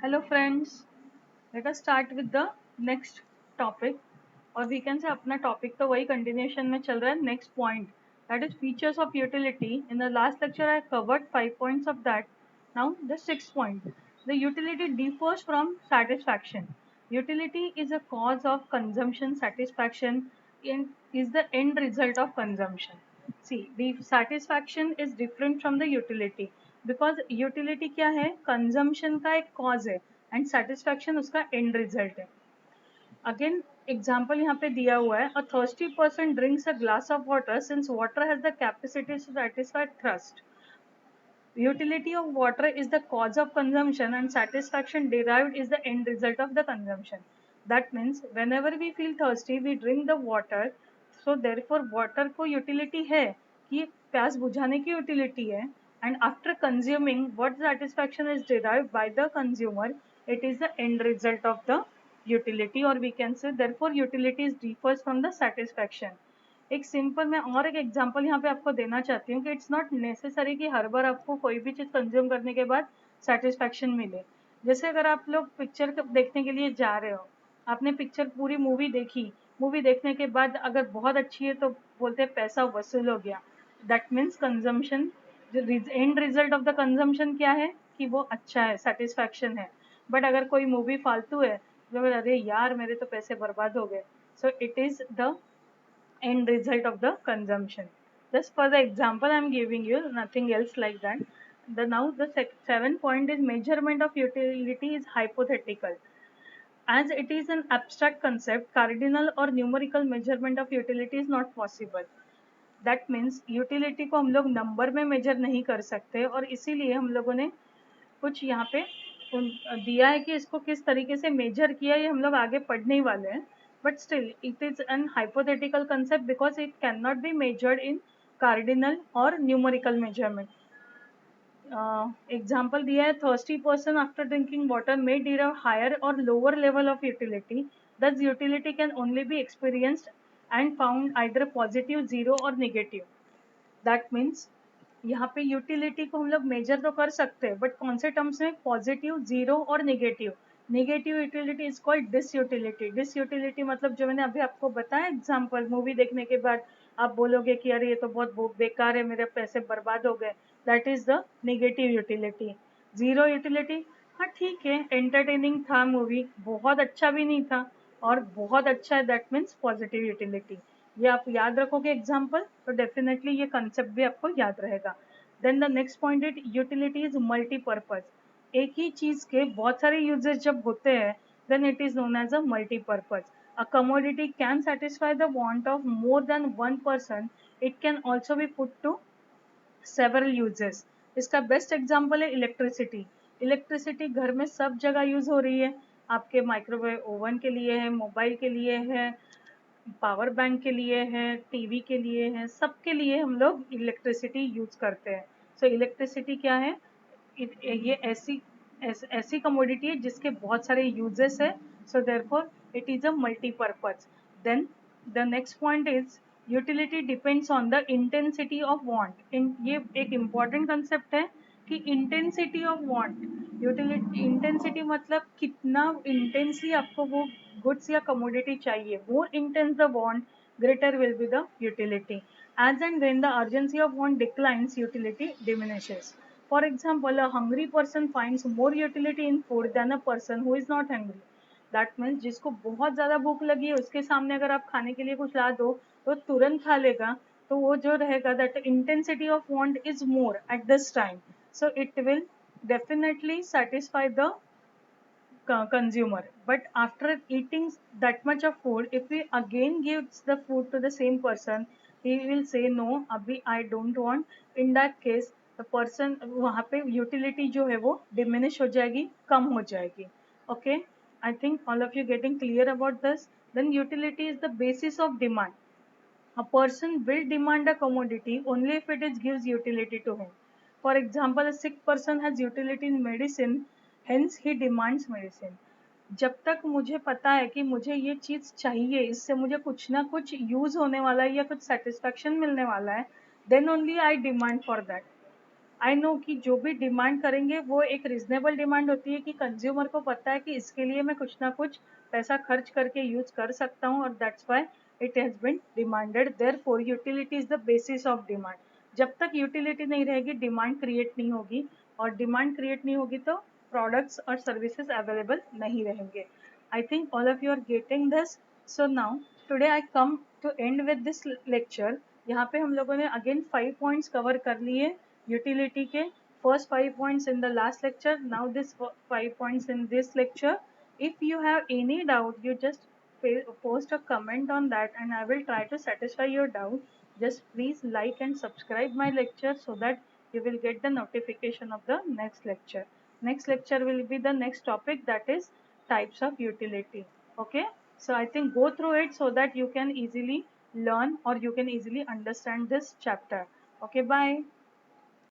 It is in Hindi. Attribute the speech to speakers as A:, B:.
A: Hello friends, let us start with the next topic और we can say अपना topic तो वही continuation में चल रहा है next point that is features of utility. In the last lecture I covered 5 points of that. Now the sixth point. The utility differs from satisfaction. Utility is a cause of consumption. Satisfaction is the end result of consumption. See, the satisfaction is different from the utility because utility क्या है, consumption का एक cause है and satisfaction उसका end result है. Again example यहाँ पे दिया हुआ है, a thirsty person drinks a glass of water since water has the capacity to satisfy thirst. Utility of water is the cause of consumption and satisfaction derived is the end result of the consumption. That means whenever we feel thirsty we drink the water. So therefore water को utility है कि प्यास बुझाने की utility है, and after consuming what satisfaction is derived by the consumer, it is the end result of the utility, or we can say therefore utilities differs from the satisfaction. एक सिंपल मैं और एक एग्जांपल यहाँ पे आपको देना चाहती हूँ कि इट्स नॉट नेसेसरी कि हर बार आपको कोई भी चीज़ कंज्यूम करने के बाद सेटिस्फैक्शन मिले. जैसे अगर आप लोग पिक्चर देखने के लिए जा रहे हो, आपने पिक्चर पूरी मूवी देखी, मूवी देखने के बाद अगर बहुत अच्छी है तो बोलते हैं पैसा वसूल हो गया. दैट मीन्स कंजम्पशन, जो and result of the consumption क्या है कि वो अच्छा है, सेटिस्फैक्शन है. बट अगर कोई मूवी फालतू है तो अरे यार मेरे तो पैसे बर्बाद हो गए. So it is the end result of the consumption. Just for the example I am giving you, nothing else like that. Now the seventh point is measurement of utility is hypothetical. As it is an abstract concept, cardinal or numerical measurement of utility is not possible. That means utility को हम लोग नंबर में मेजर नहीं कर सकते, और इसीलिए हम लोगों ने कुछ यहाँ पे दिया है कि इसको किस तरीके से मेजर किया, ये हम लोग आगे पढ़ने ही वाले हैं. But still it is an hypothetical concept because it can not be measured in cardinal और न्यूमेरिकल मेजरमेंट. एग्जाम्पल दिया है, thirsty person after drinking water may derive higher और lower level of utility. Thus utility can only be experienced and found either positive, zero और निगेटिव. दैट मीन्स यहाँ पे यूटिलिटी को हम लोग मेजर तो कर सकते हैं बट कौन से टर्म्स में, पॉजिटिव, जीरो और negative. Negative utility is called disutility. Disutility मतलब जो मैंने अभी आपको बताया एग्जांपल, मूवी देखने के बाद आप बोलोगे कि अरे ये तो बहुत बेकार है, मेरे पैसे बर्बाद हो गए, that is the negative utility. Zero utility, हाँ ठीक है, एंटरटेनिंग था मूवी, बहुत अच्छा भी नहीं था और बहुत अच्छा है, दैट मीन्स पॉजिटिव यूटिलिटी. ये आप याद रखोगे एग्जाम्पल तो डेफिनेटली ये कंसेप्ट भी आपको याद रहेगा. Then the next point is utility is multipurpose. एक ही चीज के बहुत सारे यूजेस जब होते हैं then it is known as a multipurpose. A commodity can satisfy the want of more than one person. It can also be put to several uses. इसका बेस्ट एग्जाम्पल है इलेक्ट्रिसिटी. इलेक्ट्रिसिटी घर में सब जगह यूज हो रही है. आपके माइक्रोवेव ओवन के लिए है, मोबाइल के लिए है, पावर बैंक के लिए है, टीवी के लिए है, सबके लिए हम लोग इलेक्ट्रिसिटी यूज करते हैं. सो इलेक्ट्रिसिटी क्या है, ये ऐसी कमोडिटी है जिसके बहुत सारे यूजेस है. So therefore it is a multipurpose. Then the next point is utility depends on the intensity of want. ये एक इम्पॉर्टेंट कंसेप्ट है कि intensity of want. Utility intensity मतलब कितना इंटेंसली आपको वो गुड्स या कमोडिटी चाहिए. More intense the want, greater will be the utility. As and when the urgency of want declines, utility diminishes. For example, a hungry person finds more utility in food than a person who is not hungry. That means जिसको बहुत ज़्यादा भूख लगी है उसके सामने अगर आप खाने के लिए कुछ ला दो तो तुरंत खा लेगा. तो वो जो रहेगा that intensity of want is more at this time. So it will definitely satisfy the consumer. But after eating that much of food, if we again gives the food to the same person, he will say no abhi I don't want. In that case the person वहाँ पे utility जो है वो diminish हो जाएगी, कम हो जाएगी. Okay, I think all of you getting clear about this. Then utility is the basis of demand. A person will demand a commodity only if it is gives utility to him. For example, a sick person has utility in medicine, hence he demands medicine. जब तक मुझे पता है कि मुझे ये चीज़ चाहिए, इससे मुझे कुछ ना कुछ यूज होने वाला है या कुछ सेटिस्फेक्शन मिलने वाला है, then only I demand for that. I know कि जो भी डिमांड करेंगे वो एक रिजनेबल डिमांड होती है कि कंज्यूमर को पता है कि इसके लिए मैं कुछ ना कुछ पैसा खर्च करके यूज कर सकता हूँ, और that's why it has been demanded. Therefore utility is the basis of demand. जब तक यूटिलिटी नहीं रहेगी डिमांड क्रिएट नहीं होगी, और डिमांड क्रिएट नहीं होगी तो प्रोडक्ट्स और सर्विसेज अवेलेबल नहीं रहेंगे। I think all of you are getting this. So now today I come to end with this lecture. यहाँ पे हम लोगों ने अगेन 5 पॉइंट्स कवर कर लिए utility के। first 5 points in the last lecture, now this 5 points in this lecture. If you have any doubt, you just post a comment on that and I will try to satisfy your doubt. Just please like and subscribe my lecture so that you will get the notification of the next lecture. Next lecture will be the next topic, that is types of utility. Okay, so I think go through it so that you can easily learn or you can easily understand this chapter. Okay, bye.